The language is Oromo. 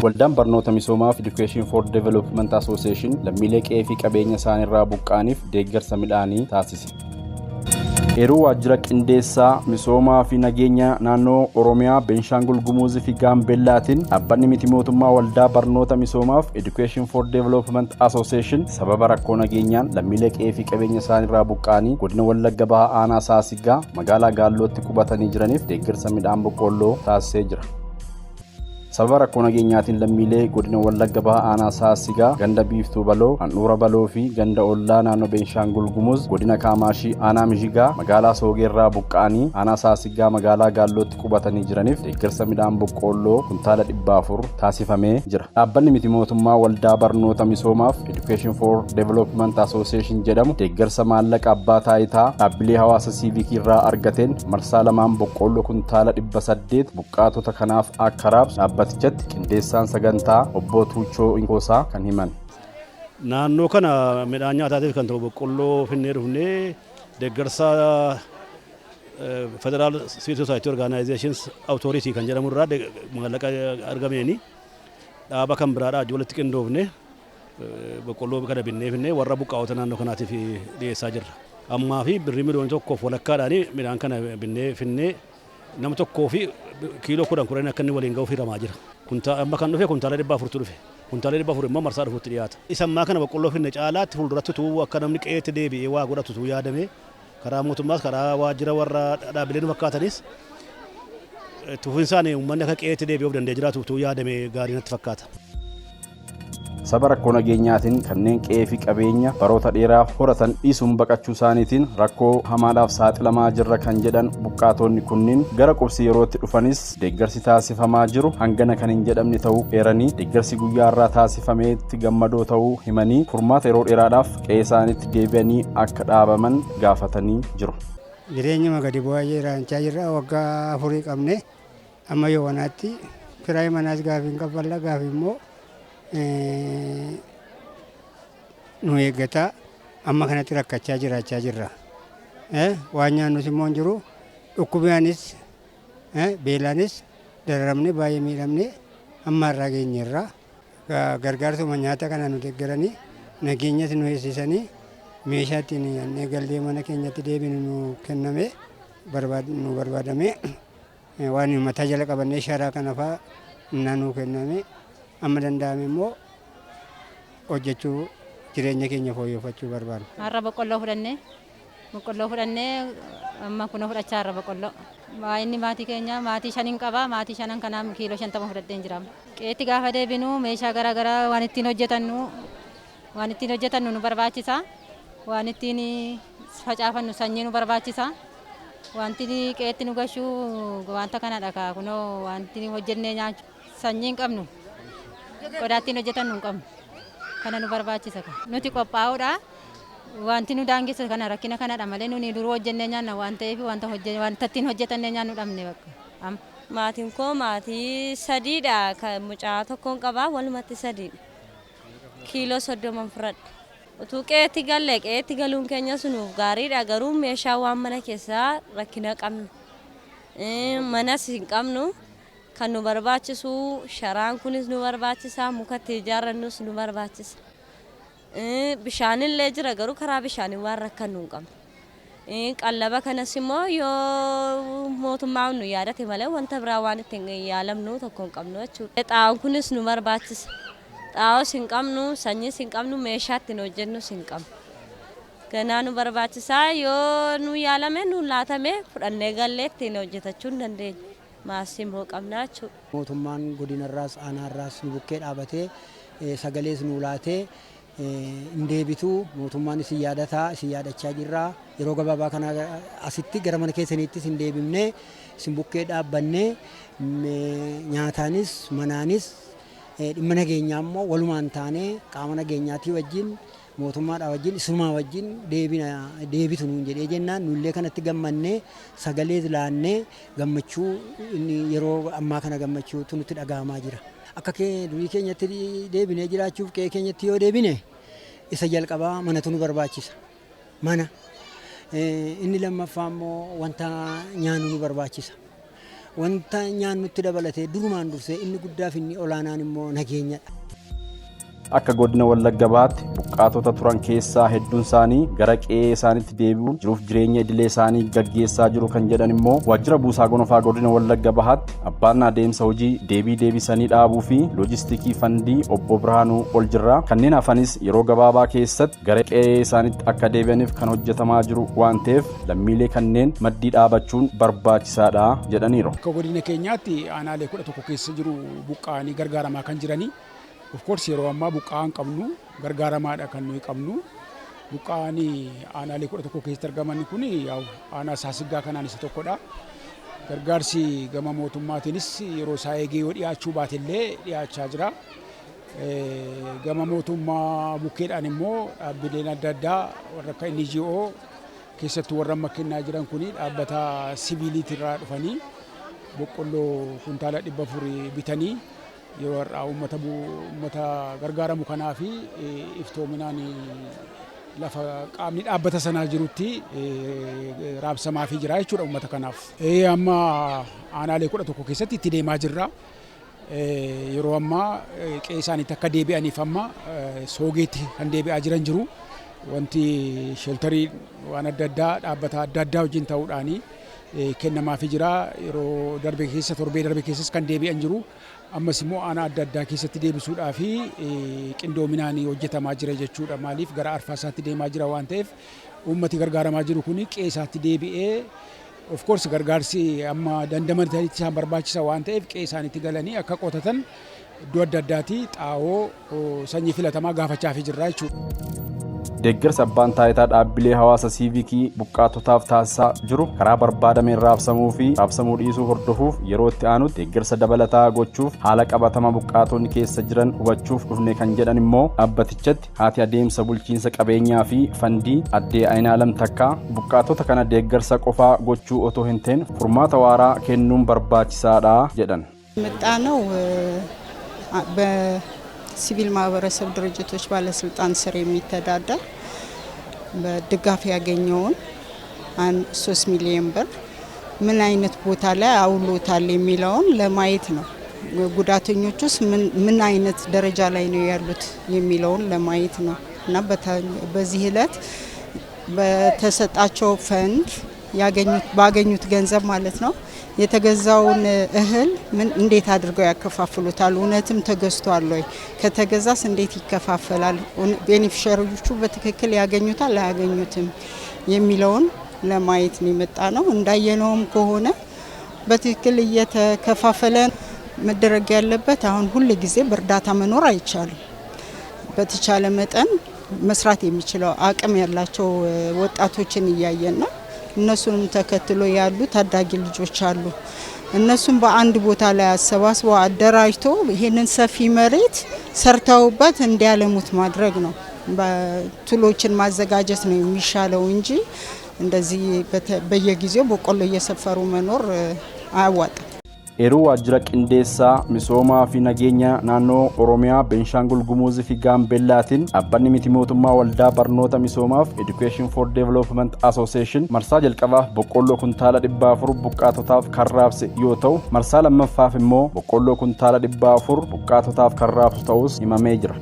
Waldaan Barnoota Misoomaaf Education for Development Association lammiilee qe'ee fi qabeenya isaaniirraa buqqaaniif deeggarsa midhaanii taasise. Eeruu waajjira qindeessaa misoomaa fi nageenya naannoo Oromiyaa, Beenishaangul Gumuz fi Gaambeellaatiin dhaabbanni miti mootummaa Waldaa Barnoota Misoomaaf Education for Development Association sababa rakkoo nageenyaan lammiilee qe'ee fi qabeenya isaaniirraa buqqaanii godina Wallagga Bahaa Aanaa Saasigaa magaalaa Gaallootti qubatanii jiraniif deeggarsa midhaan boqqolloo taasisee jira. Sababa rakkoo nageenyaatiin lammiilee godina Wallagga Bahaa Aanaa Saasigaa, ganda Biiftuu Baloo, Handhuura Baloo fi ganda Ollaa naannoo Beenishaangul Gumuz, godina Kaamaashii Aanaa Mishigaa, magaalaa Soogeerraa buqqaanii Aanaa Saasigaa magaalaa Gaallootti qubatanii jiraniif deeggarsa midhaan boqqolloo kuntaala 400 taasifamee jira. Dhaabbanni miti mootummaa Waldaa Barnoota Misoomaaf Education for Development Association jedhamu deeggarsa maallaqa abbaa taayitaa dhaabbilee hawaasa siivikii irraa argateen marsaa lamaan boqqolloo kuntaala 800 buqqaatota kanaaf akka raabsu dhaabbatichatti qindeessaan sagantaa obbo Tuuchoo Inkoosaa kan himan. Naannoo kana midhaan nyaataatiif kan ta'u boqqolloo finnee dhufnee deeggarsa Federal Civil Society Organizations Authority kan jedhamu irraa maallaqa argameeni dhaaba kan biraadhaa walitti qindoofne boqqolloo kana binnee finnee warra buqqaa'ota naannoo kanaatiif dhiyeessaa jirra. Ammaa fi birrii miliyoona tokkoof walakkaadhaan midhaan kana binnee finnee nama tokkoo fi kiiloo 10 akka inni waliin ga'uuf hiramaa jira. Amma kan dhufe kuntaala 400 dhufe. Kuntaala 400 immoo marsaa dhufuutti dhiyaata. Isa ammaa kana boqqolloo finne caalaatti fuulduratti tuu akka namni qe'eetti deebi'ee waa godhatu tuu yaadame karaa mootummaas karaa waajjira warra dhaabbileen fakkaatanis tuufinsaan uummanni akka qe'eetti deebi'uuf danda'ee jiraatu tuu yaadame gaarii natti fakkaata. Sababa rakkoo nageenyaatiin kanneen qe'ee fi qabeenya baroota dheeraaf horatan dhiisuun baqachuu isaaniitiin rakkoo hamaadhaaf saaxilamaa jirra kan jedhan buqqaatonni kunniin gara qubsi yerootti dhufanis deeggarsi taasifamaa jiru hangana kan hin jedhamne ta'uu eeranii deeggarsi guyyaa irraa taasifameetti gammadoo ta'uu himanii furmaata yeroo dheeraadhaaf qe'ee isaaniitti deebi'anii akka dhaabaman gaafatanii jiru. Jireenya gadi bu'aa jiraachaa jirra waggaa 4 qabne amma yoo wanaatti firaay manaas gaafiin kaffalla gaafii immoo nu eeggataa amma kanatti rakkachaa jiraachaa jirra. Waan nyaannus immoo hin jiru dhukkubaanis beelaanis dararamne baay'ee miidhamne amma irraa geenyerra gargaarsuma nyaata kana nu deeggaranii nageenyas nu eegsisanii meeshaa ittiin nyaannee gallee mana keenyatti deebinu nu kenname nu barbaadame waan mataa jala qabannee sharaa kana fa'aa nu kenname. Amma danda'ame immoo hojjechuu jireenya keenya fooyyeffachuu barbaanna. Har'a boqqolloo fudhannee amma kun fudhachaa har'a boqqolloo. Baay'inni maatii keenya maatii 5 qaba. Maatii 5 kanaa kiiloo 50 fudhadheen jira. Qe'eetti gaafa deebinu meeshaa garaagaraa waan ittiin hojjetannu nu barbaachisa. Waan ittiin facaafannu sanyii nu barbaachisa. Wanti qe'eetti nu gashuu wanta kanadha. Kunoo wanti hojjennee nyaachuu sanyii hin qabnu. Qodaattiin hojjetan nu qabnu kana nu barbaachisa nuti qophaa'uudha wanti nu daangessa kana rakkina kanadha malee nuni duruu hojjennee nyaanna waan ta'eef wanta ittiin hojjetannee nyaannu dhabne bakka. Maatiin koo maatii 3dha kan mucaa tokkoon qabaa walumatti 3 kiiloo 30 fudhadha. Utuu qe'eetti galle qe'eetti galuun keenya sunuuf gaariidha garuu meeshaa waan mana keessaa rakkina qabnu manas hin qabnu. Kan nu barbaachisu sharaan kunis nu barbaachisa mukatti ijaarrannus nu barbaachisa. Bishaanillee jira garuu karaa bishaanii waan rakkannu hin qabnu. Qallaba kanas immoo yoo mootummaan nu yaadate malee wanta biraa waan ittiin yaalamnu tokko hin qabnu jechuudha. Xaa'oon kunis nu barbaachisa. Xaa'oos hin qabnu, sanyiis hin qabnu, meeshaa ittiin hojjennus hin qabnu. Ganaa nu barbaachisa yoo nu yaalame nu laatame fudhannee gallee ittiin hojjetachuu hin dandeenyu. Maasimmoo qabnaa jechuudha. Mootummaan godinarraas aanaarraas nu bukkee dhaabatee sagalees nu laatee hin deebitu mootummaan isin yaadataa isin yaadachaa jirra yeroo gabaabaa kana asitti gara mana keessaniittis hin deebifne isin bukkee dhaabbannee nyaataanis manaanis dhimma nageenyaa immoo walumaan taanee qaama nageenyaatii wajjin mootummaadhaa wajjin isumaa wajjin deebitu nuun jedhee jennaan nullee kanatti gammannee sagalee laannee gammachuu yeroo ammaa kana gammachuutu nutti dhaga'amaa jira. Akka durii keenyatti deebinee jiraachuuf qe'ee keenyatti yoo deebine isa jalqabaa manatu nu barbaachisa. Mana inni lammaffaa immoo wanta nyaannu nu barbaachisa. wanta nyaannutti dabalatee durumaan dursee inni guddaa fi inni olaanaan immoo nageenyadha. Akka godina Wallagga Bahaatti buqqaatota turan keessaa hedduun isaanii gara qe'ee isaaniitti deebi'uun jiruuf jireenya idilee isaanii gaggeessaa jiru kan jedhan immoo waajjira buusaa gonofaa godina Wallagga Bahaatti abbaan adeemsa hojii deebisanii dhaabuu fi loojistikii fandii obbo Birhaanuu Oljirraa kanneen hafanis yeroo gabaabaa keessatti gara qe'ee isaaniitti akka deebi'aniif kan hojjetamaa jiru waan ta'eef lammiilee kanneen maddii dhaabachuun barbaachisaadha jedhaniiru. Akka godina keenyaatti aanaalee 11 keessa jiru buqqaanii gargaaramaa kan jiranii. Of course yeroo ammaa buqqaan qabnu gargaaramaadha kan nuyi qabnu. Buqqaanii aanaalee 11 keessatti argaman kun aanaa Saasiggaa kanaan isa tokkodha. Gargaarsi gama mootummaatiinis yeroo isaa eegee yoo dhiyaachuu baatellee dhiyaachaa jira. Gama mootummaa bukkeedhaan immoo dhaabbileen adda addaa warra akka NGO keessattuu warra amma kennaa jiran kun dhaabbata siviiliitirraa dhufanii boqqolloo kuntaala 400 bitanii yeroo har'aa uummata gargaaramu kanaa fi iftoominaan lafa qaamni dhaabbata sanaa jirutti raabsamaa fi jira jechuudha uummata kanaaf. Amma aanaalee 11 keessatti itti deemaa jirra. Yeroo ammaa qe'ee isaaniitti akka deebi'aniif amma soogeetti kan deebi'aa jiran jiru. Wanti sheltarii waan adda addaa dhaabbata adda addaa wajjin ta'uudhaanii kennamaa fi jira. Yeroo darbe keessa torbee darbe keessas kan deebi'an jiru. Ammas immoo aanaa adda addaa keessatti deebisuudhaa fi qindoominaan hojjetamaa jira jechuudha. Maaliif gara arfaasaatti deemaa jira waan ta'eef uummati gargaaramaa jiru kun qe'ee isaatti deebi'ee of course gargaarsi amma dandamanii isaan barbaachisa waan ta'eef qe'ee isaaniitti galanii akka qotatan iddoo adda addaatti xaa'oo sanyii filatamaa gaafachaa fi jirra jechuudha. Deeggarsa abbaan taayitaa dhaabbilee hawaasa siivikii buqqaatotaaf taasisaa jiru karaa barbaadameen raabsamuu fi raabsamuu dhiisuu hordofuuf yeroo itti aanutti deeggarsa dabalataa gochuuf haala qabatama buqqaatonni keessa jiran hubachuuf dhufne kan jedhan immoo dhaabbatichatti haati adeemsa bulchiinsa qabeenyaa fi fandii addee Aynaalam Takkaa buqqaatota kana deeggarsa qofaa gochuu otoo hin ta'in furmaata waaraa kennuun barbaachisaadha jedhan. መጣነው በሲቪል ማህበረሰብ ድርጅቶች ባለስልጣን ስር የሚተዳደር በድጋፍ ያገኘውን 3 ሚሊዮን ብር ምን አይነት ቦታ ላይ አውሎታል የሚለውን ለማየት ነው። ጉዳተኞቹስ ምን አይነት ደረጃ ላይ ነው ያሉት የሚለውን ለማየት ነው እና በዚህ ዕለት በተሰጣቸው ፈንድ ባገኙት ገንዘብ ማለት ነው የተገዛውን እህል ምን እንዴት አድርገው ያከፋፍሉታል? እውነትም ተገዝቷል ወይ? ከተገዛስ እንዴት ይከፋፈላል? ቤኔፊሻሪዎቹ በትክክል ያገኙታል አያገኙትም የሚለውን ለማየት ነው የመጣ ነው። እንዳየነውም ከሆነ በትክክል እየተከፋፈለ መደረግ ያለበት አሁን ሁሉ ጊዜ በእርዳታ መኖር አይቻልም። በተቻለ መጠን መስራት የሚችለው አቅም ያላቸው ወጣቶችን እያየን ነው። እነሱንም ተከትሎ ያሉ ታዳጊ ልጆች አሉ። እነሱም በአንድ ቦታ ላይ አሰባስበው አደራጅቶ ይሄንን ሰፊ መሬት ሰርተውበት እንዲያለሙት ማድረግ ነው። በቱሎችን ማዘጋጀት ነው የሚሻለው እንጂ እንደዚህ በየጊዜው በቆሎ እየሰፈሩ መኖር አያዋጣም። Eeruu waajjira qindeessaa misoomaa fi nageenya naannoo Oromiyaa Beenishaangul Gumuz fi Gaambeellaatiin dhaabbanni miti mootummaa waldaa barnoota misoomaaf Education for Development Association marsaa jalqabaaf boqqolloo kuntaala 400 buqqaatotaaf kan raabse yoo ta'u marsaa lammaffaaf immoo boqqolloo kuntaala 400 buqqaatotaaf kan raabsu ta'us himamee jira.